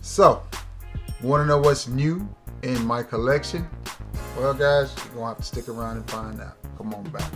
So, want to know what's new in my collection? Well, guys, you're going to have to stick around and find out. Come on back.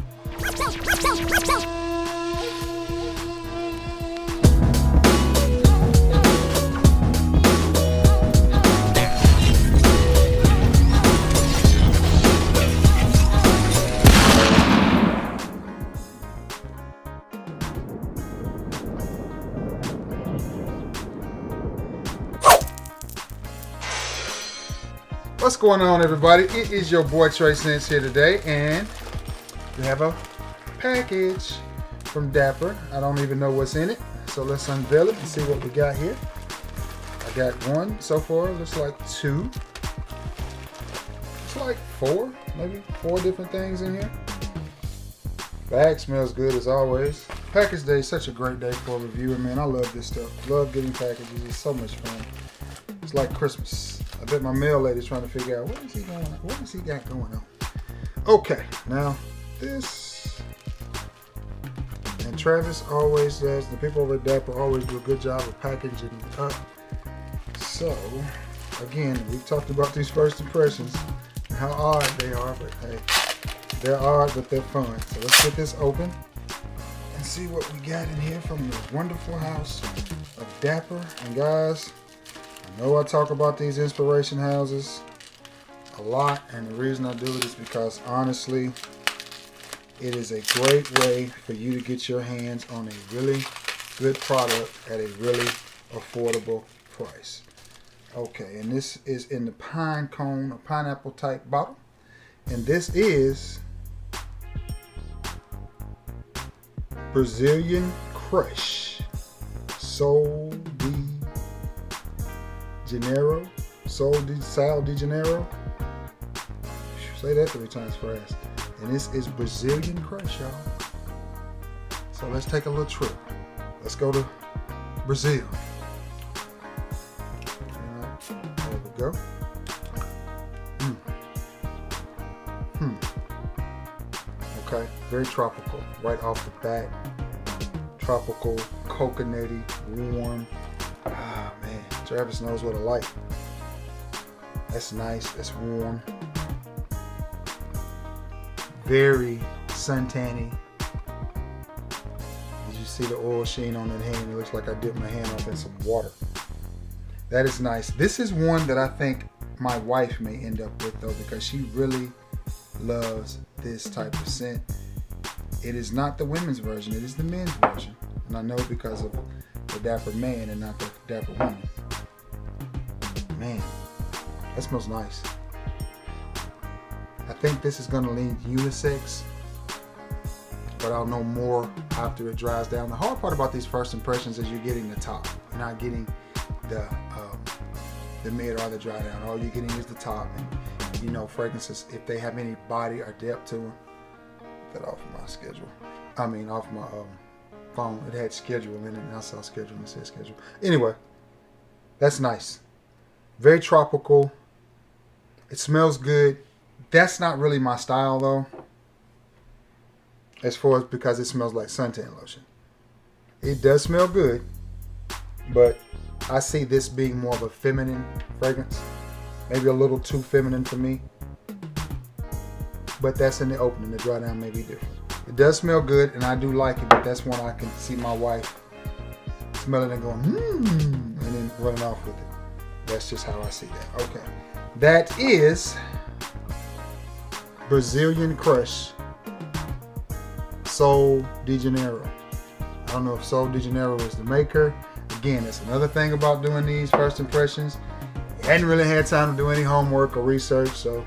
What's going on, everybody? It is your boy Trey Sense here today, and we have a package from Dapper. I don't even know what's in it, so let's unveil it and see what we got here. I got one so far. Looks like two. It's like four, maybe four different things in here. Bag smells good as always. Package day is such a great day for a reviewer, man. I love this stuff. Love getting packages. It's so much fun. It's like Christmas. I bet my mail lady's trying to figure out what is he going on? What has he got going on? Okay, now this, and Travis always does, the people over at Dapper always do a good job of packaging it up. So, again, we've talked about these first impressions and how odd they are, but hey, they're odd, but they're fun. So let's get this open and see what we got in here from the wonderful house of Dapper. And guys, I know I talk about these inspiration houses a lot, and the reason I do it is because honestly, it is a great way for you to get your hands on a really good product at a really affordable price. Okay, and this is in the pine cone or pineapple type bottle, and this is Brazilian Crush Sol de Janeiro, Sal de Janeiro. Say that 3 times fast. And this is Brazilian Crush, y'all. So let's take a little trip. Let's go to Brazil. There we go. Okay, very tropical right off the bat. Tropical, coconutty, warm. Ah, man, Travis knows what I like. That's nice, that's warm. Very suntanny. Did you see the oil sheen on that hand? It looks like I dipped my hand off in some water. That is nice. This is one that I think my wife may end up with though, because she really loves this type of scent. It is not the women's version, it is the men's version. And I know because of the Dapper man and not the Dapper woman. Man, that smells nice. I think this is going to lean unisex, but I'll know more after it dries down. The hard part about these first impressions is you're getting the top. You're not getting the mid or the dry down. All you're getting is the top. And you know, fragrances, if they have any body or depth to them, get off my schedule. I mean, off my phone. It had schedule in it, and I saw schedule and it said schedule. Anyway, that's nice. Very tropical. It smells good. That's not really my style though, as far as because it smells like suntan lotion. It does smell good, but I see this being more of a feminine fragrance. Maybe a little too feminine for me. But that's in the opening. The dry down may be different. It does smell good, and I do like it, but that's one I can see my wife smelling and going, and then running off with it. That's just how I see that. Okay. That is Brazilian Crush Sol de Janeiro. I don't know if Sol de Janeiro is the maker. Again, that's another thing about doing these first impressions. You hadn't really had time to do any homework or research, so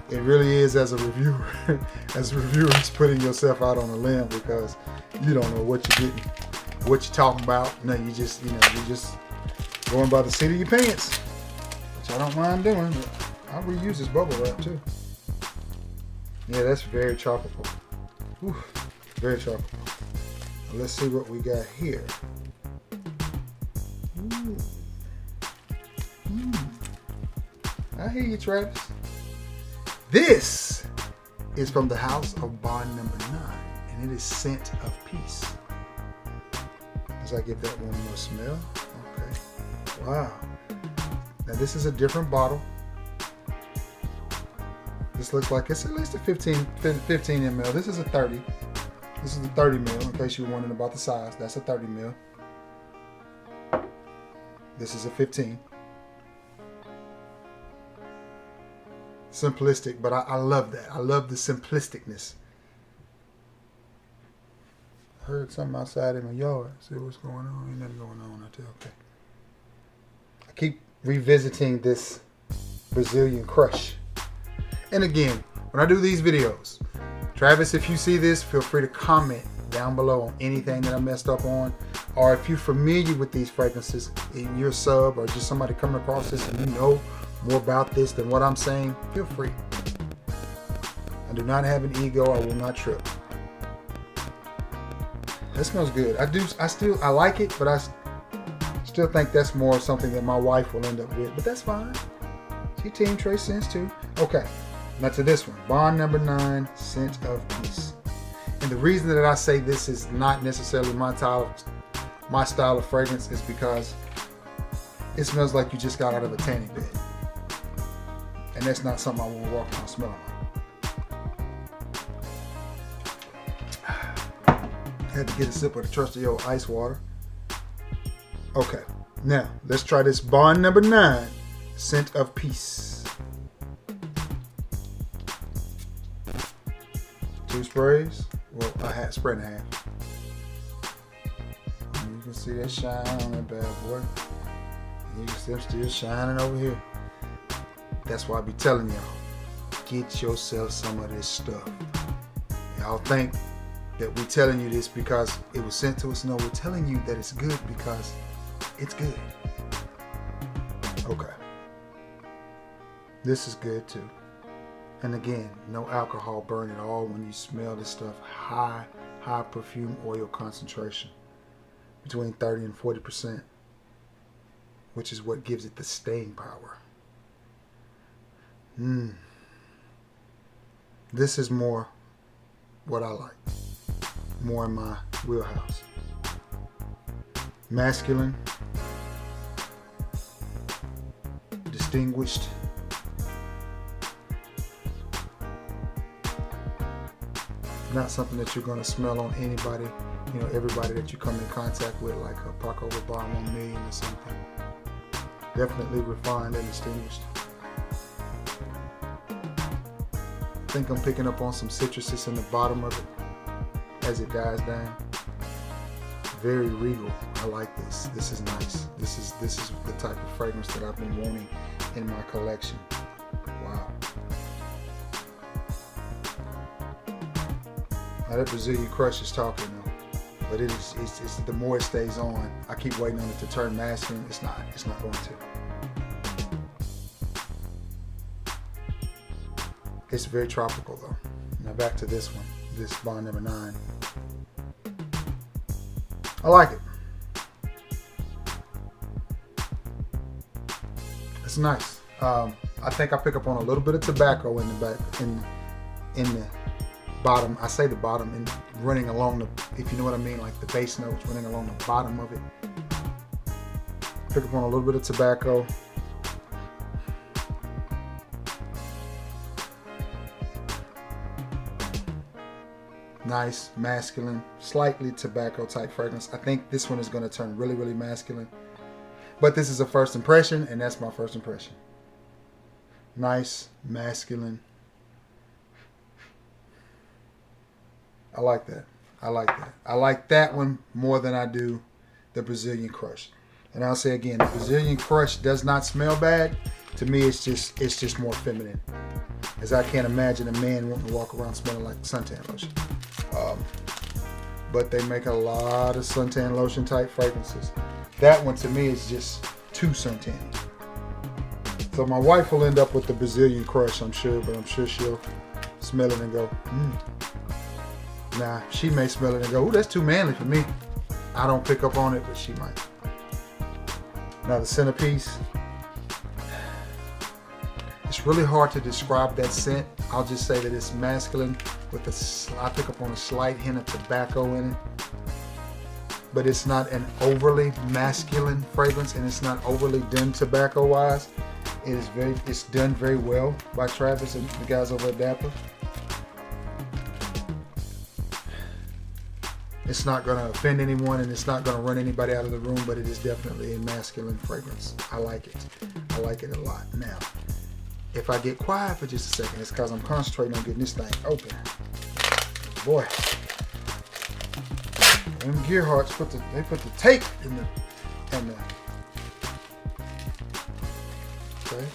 it really is as a reviewer. As a reviewer, it's putting yourself out on a limb because you don't know what you're getting, what you're talking about. No, you just going by the seat of your pants, which I don't mind doing, but I'll reuse this bubble wrap too. Yeah, that's very tropical. Whew, very tropical. Now let's see what we got here. Ooh. I hear you, Travis. This is from the house of Bond number 9, and it is Scent of Peace. As I give that one more smell. Okay. Wow. Now this is a different bottle. This looks like it's at least a 15 ml. This is a 30. This is the 30 ml, in case you're wondering about the size. That's a 30 ml. This is a 15. Simplistic, but I love that. I love the simplisticness. I heard something outside in my yard. See what's going on? Ain't nothing going on out there. Okay. I keep revisiting this Brazilian Crush. And again, when I do these videos, Travis, if you see this, feel free to comment down below on anything that I messed up on. Or if you're familiar with these fragrances in your sub, or just somebody coming across this and you know more about this than what I'm saying, feel free. I do not have an ego. I will not trip. That smells good. I like it, but I still think that's more something that my wife will end up with. But that's fine. She team Trace Scents too. Okay. Now to this one, Bond number 9, Scent of Peace. And the reason that I say this is not necessarily my style of fragrance is because it smells like you just got out of a tanning bed. And that's not something I want to walk around smelling like. Had to get a sip of the trusty old ice water. Okay, now let's try this Bond number 9, Scent of Peace. 2 sprays. Well, I had spray and a half. And you can see that shine on that bad boy. And you can see I'm still shining over here. That's why I be telling y'all, get yourself some of this stuff. Y'all think that we're telling you this because it was sent to us. No, we're telling you that it's good because it's good. Okay. This is good too. And again, no alcohol burn at all when you smell this stuff. High perfume oil concentration. Between 30 and 40%. Which is what gives it the staying power. This is more what I like. More in my wheelhouse. Masculine. Distinguished. Not something that you're going to smell on anybody, everybody that you come in contact with, like a Paco Rabanne 1 million or something. Definitely refined and distinguished. I think I'm picking up on some citruses in the bottom of it as it dies down. Very regal. I like this. This is nice. This is the type of fragrance that I've been wanting in my collection. Wow. Now that Brazilian Crush is talking though, but it's the more it stays on, I keep waiting on it to turn masculine. It's not going to. It's very tropical though. Now back to this one, this Bond number 9. I like it. It's nice. I think I pick up on a little bit of tobacco in the back, in the bottom. I say the bottom, and running along the, if you know what I mean, like the bass notes running along the bottom of it. Pick up on a little bit of tobacco. Nice, masculine, slightly tobacco type fragrance. I think this one is going to turn really, really masculine. But this is a first impression, and that's my first impression. Nice, masculine. I like that. I like that. I like that one more than I do the Brazilian Crush. And I'll say again, the Brazilian Crush does not smell bad. To me, it's just more feminine. As I can't imagine a man wanting to walk around smelling like suntan lotion. But they make a lot of suntan lotion type fragrances. That one to me is just too suntan. So my wife will end up with the Brazilian Crush, I'm sure, but I'm sure she'll smell it and go, Nah, she may smell it and go, ooh, that's too manly for me. I don't pick up on it, but she might. Now the centerpiece. It's really hard to describe that scent. I'll just say that it's masculine with I pick up on a slight hint of tobacco in it. but it's not an overly masculine fragrance, and it's not overly done tobacco wise. It's done very well by Travis and the guys over at Dapper. It's not going to offend anyone, and it's not going to run anybody out of the room, but it is definitely a masculine fragrance. I like it. I like it a lot. Now, if I get quiet for just a second, it's because I'm concentrating on getting this thing open. Boy, them Gearharts put the tape in the okay.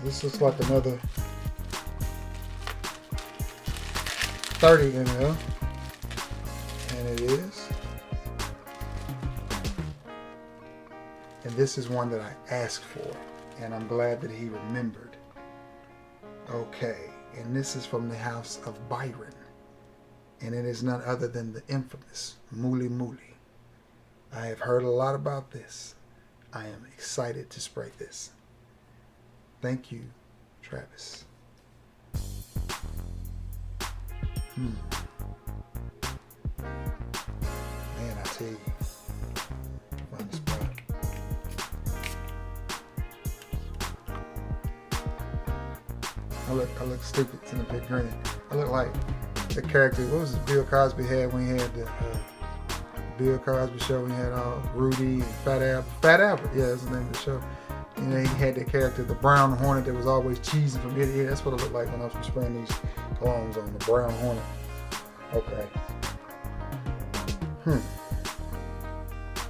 This looks like another 30 ml. And it is. And this is one that I asked for, and I'm glad that he remembered. Okay, and this is from the house of Byron, and it is none other than the infamous Muli Muli. I have heard a lot about this. I am excited to spray this. Thank you, Travis. Man, I tell you, find the spot. I look stupid in the big grin. I look like the character. What was it Bill Cosby had when he had the Bill Cosby show? When he had Rudy and Fat Albert. Fat Albert, yeah, that's the name of the show. You know, he had that character, the brown hornet that was always cheesing from ear to ear. That's what it looked like when I was spraying these colognes on the brown hornet. Okay.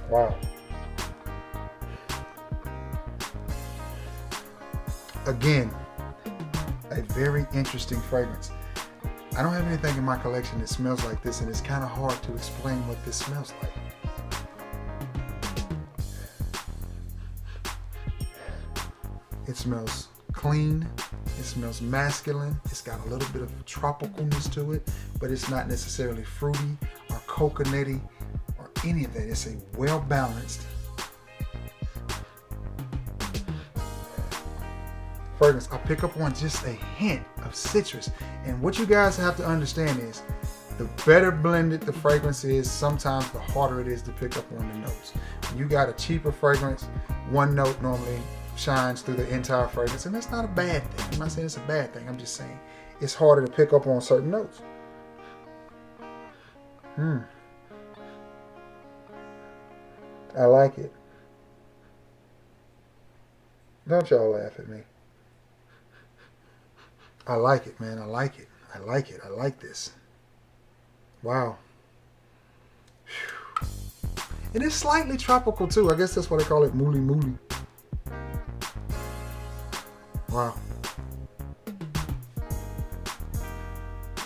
Wow. Again, a very interesting fragrance. I don't have anything in my collection that smells like this, and it's kind of hard to explain what this smells like. It smells clean. It smells masculine. It's got a little bit of tropicalness to it, but it's not necessarily fruity or coconutty or any of that. It's a well-balanced fragrance. I pick up on just a hint of citrus. And what you guys have to understand is the better blended the fragrance is, sometimes the harder it is to pick up on the notes. When you got a cheaper fragrance, one note normally shines through the entire fragrance, and that's not a bad thing. I'm not saying it's a bad thing. I'm just saying it's harder to pick up on certain notes. I like it. Don't y'all laugh at me. I like it, man. I like it. I like it. I like this. Wow. Whew. And it's slightly tropical too. I guess that's why they call it Muli Muli. Wow.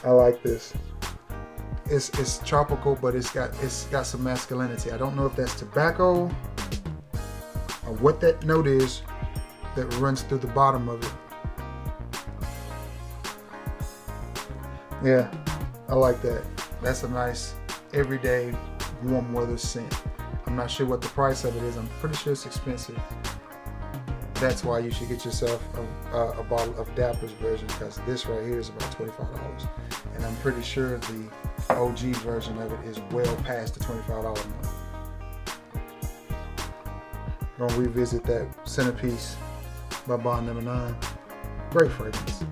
I like this. It's tropical, but it's got some masculinity. I don't know if that's tobacco or what that note is that runs through the bottom of it. Yeah, I like that. That's a nice everyday warm weather scent. I'm not sure what the price of it is. I'm pretty sure it's expensive. That's why you should get yourself a bottle of Dapper's version, because this right here is about $25. And I'm pretty sure the OG version of it is well past the $25 mark. I'm gonna revisit that Centerpiece by Bond Number 9. Great fragrance.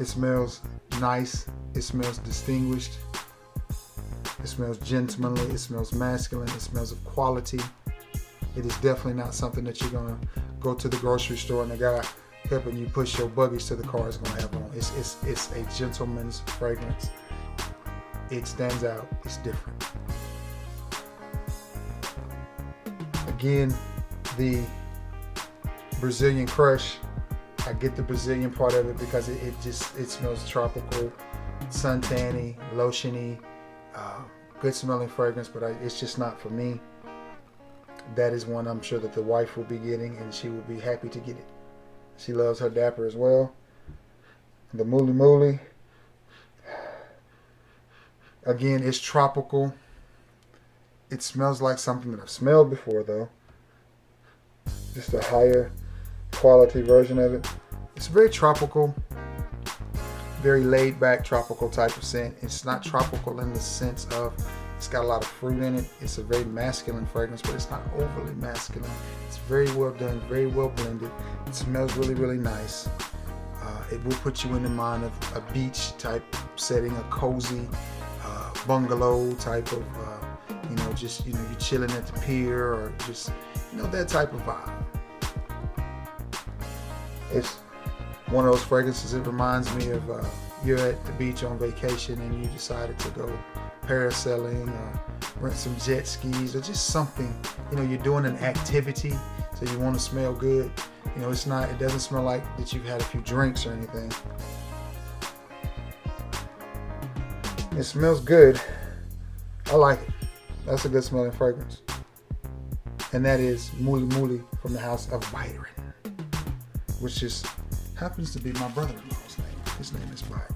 It smells nice. It smells distinguished. It smells gentlemanly. It smells masculine. It smells of quality. It is definitely not something that you're gonna go to the grocery store and the guy helping you push your buggies to the car is gonna have on. It's a gentleman's fragrance. It stands out. It's different. Again, the Brazilian Crush. I get the Brazilian part of it because it smells tropical, suntanny, lotiony, good smelling fragrance, but it's just not for me. That is one I'm sure that the wife will be getting, and she will be happy to get it. She loves her Dapper as well. The Muli Muli. Again, it's tropical. It smells like something that I've smelled before though. Just a higher quality version of it. It's very tropical, very laid back tropical type of scent. It's not tropical in the sense of it's got a lot of fruit in it. It's a very masculine fragrance, but it's not overly masculine. It's very well done, very well blended. It smells really, really nice. It will put you in the mind of a beach type setting, a cozy bungalow type of, just, you're chilling at the pier, or just, that type of vibe. It's one of those fragrances. It reminds me of you're at the beach on vacation and you decided to go parasailing or rent some jet skis or just something. You're doing an activity, so you want to smell good. It doesn't smell like that you've had a few drinks or anything. It smells good. I like it. That's a good smelling fragrance. And that is Muli Muli from the house of Byron, which just happens to be my brother-in-law's name. His name is Byron.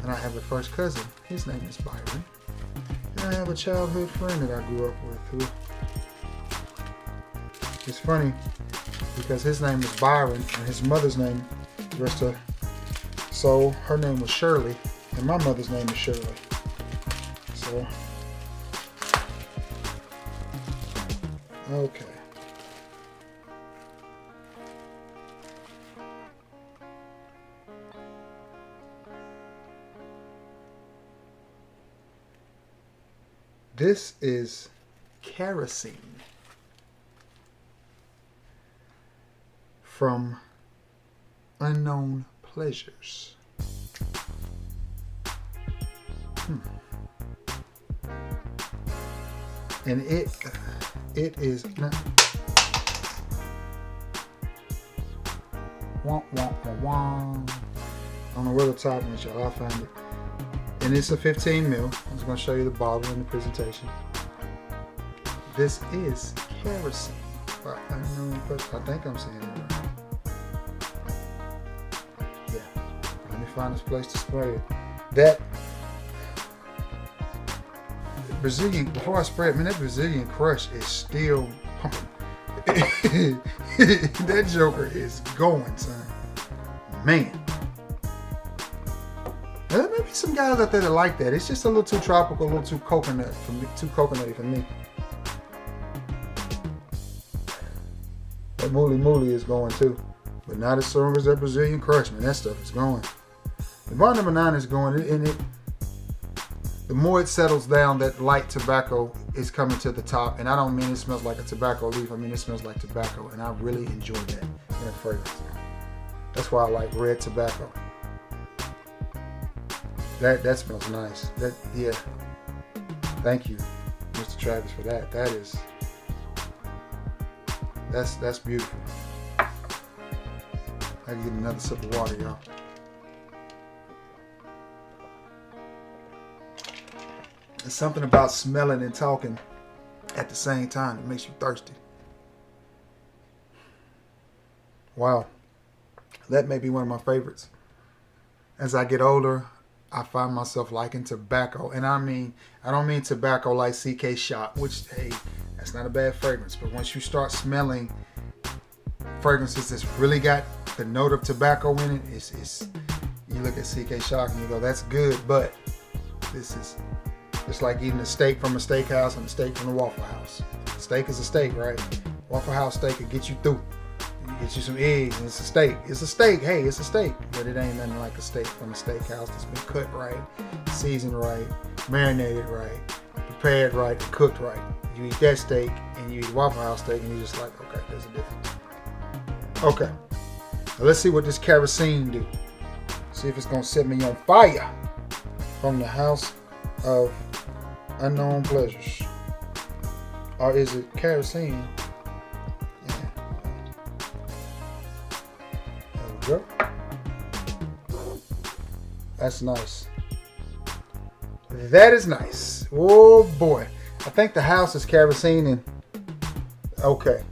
And I have a first cousin. His name is Byron. And I have a childhood friend that I grew up with who, it's funny because his name is Byron and his mother's name, rest her soul, her name was Shirley, and my mother's name is Shirley. So, okay. This is Kerosene from Unknown Pleasures. And it is not. Wah, wah, wah, wah. I don't know where the top is, y'all. I'll find it. And it's a 15 mil. I'm just going to show you the bottle in the presentation. This is Kerosene. I think I'm saying it right. Yeah. Let me find this place to spray it. That Brazilian, before I spray it, man, that Brazilian crush is still pumping. That joker is going, son. Man. There may be some guys out there that like that. It's just a little too tropical, a little too coconut for me, too coconutty for me. That Muli Muli is going too, but not as strong as that Brazilian crush, man. That stuff is going. The bar number 9 is going, and the more it settles down, that light tobacco is coming to the top. And I don't mean it smells like a tobacco leaf. I mean it smells like tobacco, and I really enjoy that in a fragrance. That's why I like red tobacco. That smells nice. Yeah. Thank you, Mr. Travis, for that. That's beautiful. I can get another sip of water, y'all. There's something about smelling and talking at the same time that makes you thirsty. Wow. That may be one of my favorites. As I get older, I find myself liking tobacco. And I don't mean tobacco like CK Shop, which, hey, that's not a bad fragrance. But once you start smelling fragrances that's really got the note of tobacco in it, it's you look at CK Shop and you go, that's good, but this is, it's like eating a steak from a steakhouse and a steak from a Waffle House. Steak is a steak, right? Waffle House steak will get you through. Get you some eggs and it's a steak. It's a steak. Hey, it's a steak. But it ain't nothing like a steak from a steakhouse that's been cut right, seasoned right, marinated right, prepared right, and cooked right. You eat that steak and you eat Waffle House steak and you're just like, okay, there's a difference. Okay. Now let's see what this kerosene do. See if it's going to set me on fire. From the house of Unknown Pleasures. Or is it kerosene? There we go. That's nice. That is nice. Oh boy. I think the house is kerosene and okay.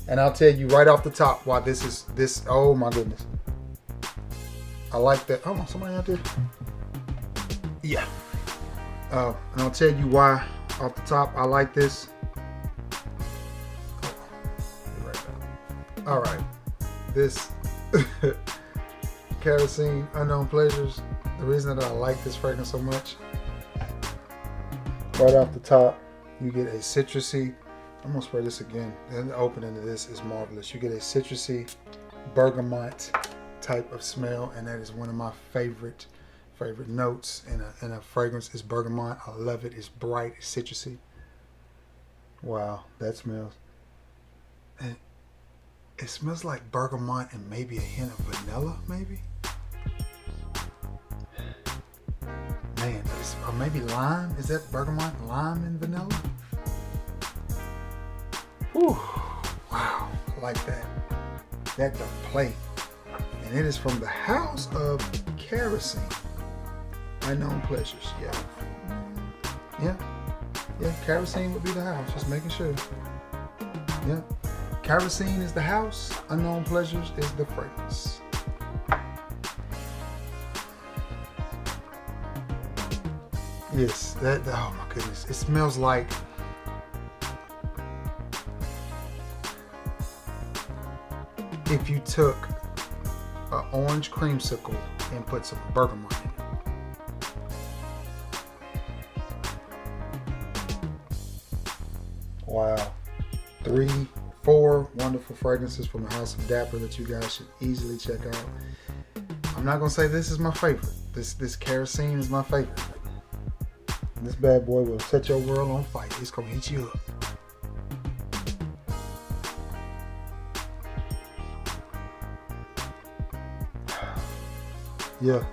And I'll tell you right off the top why this, oh my goodness. I like that. Oh, somebody out there? Yeah. And I'll tell you why off the top I like this. All right. This Kerosene Unknown Pleasures. The reason that I like this fragrance so much, right off the top, you get a citrusy, I'm gonna spray this again. Then the opening of this is marvelous. You get a citrusy bergamot type of smell, and that is one of my favorite notes in a fragrance is bergamot. I love it. It's bright, it's citrusy. Wow, that smells. And it smells like bergamot and maybe a hint of vanilla, maybe. Man, or maybe lime. Is that bergamot, lime, and vanilla? Whew. Wow, I like that. That don't play. And it is from the house of Kerosene Unknown Pleasures. Yeah, Kerosene would be the house, just making sure. Yeah, Kerosene is the house, Unknown Pleasures is the fragrance. Yes, that, oh my goodness, it smells like if you took an orange creamsicle and put some bergamot in it. Wow. 3, 4 wonderful fragrances from the house of Dapper that you guys should easily check out. I'm not gonna say this is my favorite. This Kerosene is my favorite. And this bad boy will set your world on fire. It's gonna heat you up. Yeah.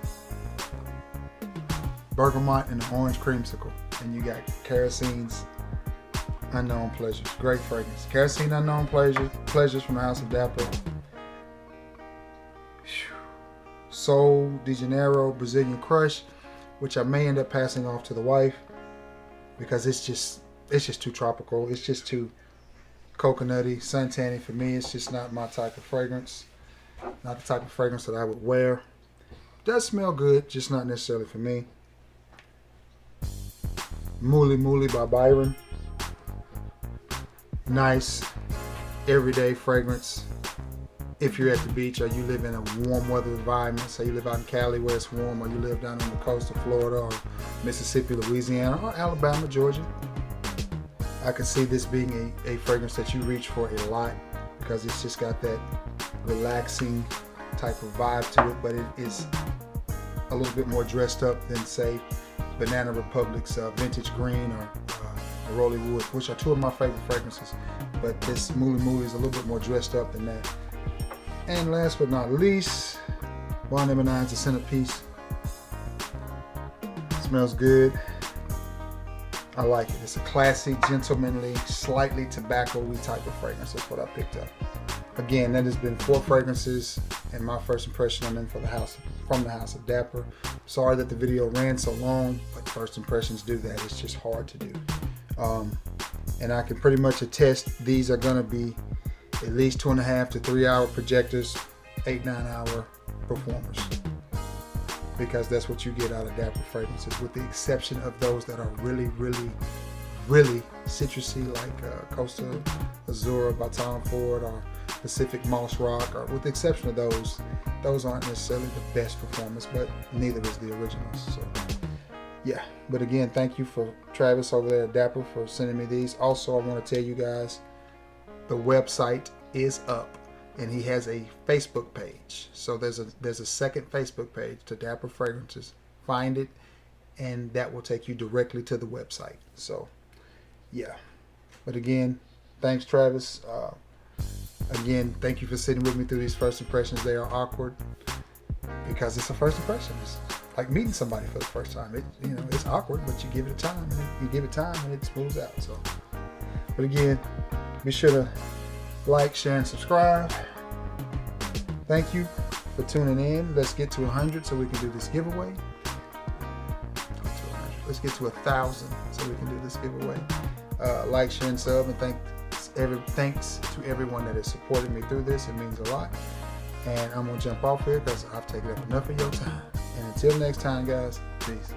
Bergamot and the orange creamsicle. And you got Kerosene's Unknown Pleasures. Great fragrance. Kerosene Unknown Pleasures from the house of Dapper. Sol de Janeiro Brazilian Crush, which I may end up passing off to the wife because it's just too tropical. It's just too coconutty, suntanny for me. It's just not my type of fragrance. Not the type of fragrance that I would wear. Does smell good, just not necessarily for me. Muli Muli by Byron. Nice, everyday fragrance. If you're at the beach or you live in a warm weather environment, say you live out in Cali where it's warm, or you live down on the coast of Florida or Mississippi, Louisiana, or Alabama, Georgia, I could see this being a fragrance that you reach for a lot because it's just got that relaxing type of vibe to it, but it is a little bit more dressed up than, say, Banana Republic's Vintage Green or Rolly Wood, which are 2 of my favorite fragrances. But this Muli Muli is a little bit more dressed up than that. And last but not least, Bond No. 9's a centerpiece. Smells good. I like it. It's a classy, gentlemanly, slightly tobacco-y type of fragrance. That's what I picked up. Again, that has been 4 fragrances and my first impression I'm in from the house of Dapper. Sorry that the video ran so long, but first impressions do that. It's just hard to do. And I can pretty much attest these are going to be at least 2.5 to 3 hour projectors, 8-9 hour performers, because that's what you get out of Dapper fragrances, with the exception of those that are really citrusy, like Costa Azura by Tom Ford or Pacific Moss Rock, or with the exception of those aren't necessarily the best performance, but neither is the originals. So yeah, but again, thank you for Travis over there at Dapper for sending me these. Also, I want to tell you guys, the website is up and he has a Facebook page. So there's a second Facebook page to Dapper Fragrances. Find it and that will take you directly to the website. So yeah, but again, thanks Travis. Again, thank you for sitting with me through these first impressions. They are awkward because it's a first impression. It's like meeting somebody for the first time. It's awkward, but you give it time, and it smooths out. So, but again, be sure to like, share, and subscribe. Thank you for tuning in. Let's get to 100 so we can do this giveaway. Let's get to 1,000 so we can do this giveaway. Like, share, and sub, and thanks to everyone that has supported me through this. It means a lot. And I'm gonna jump off here because I've taken up enough of your time. And until next time, guys, peace.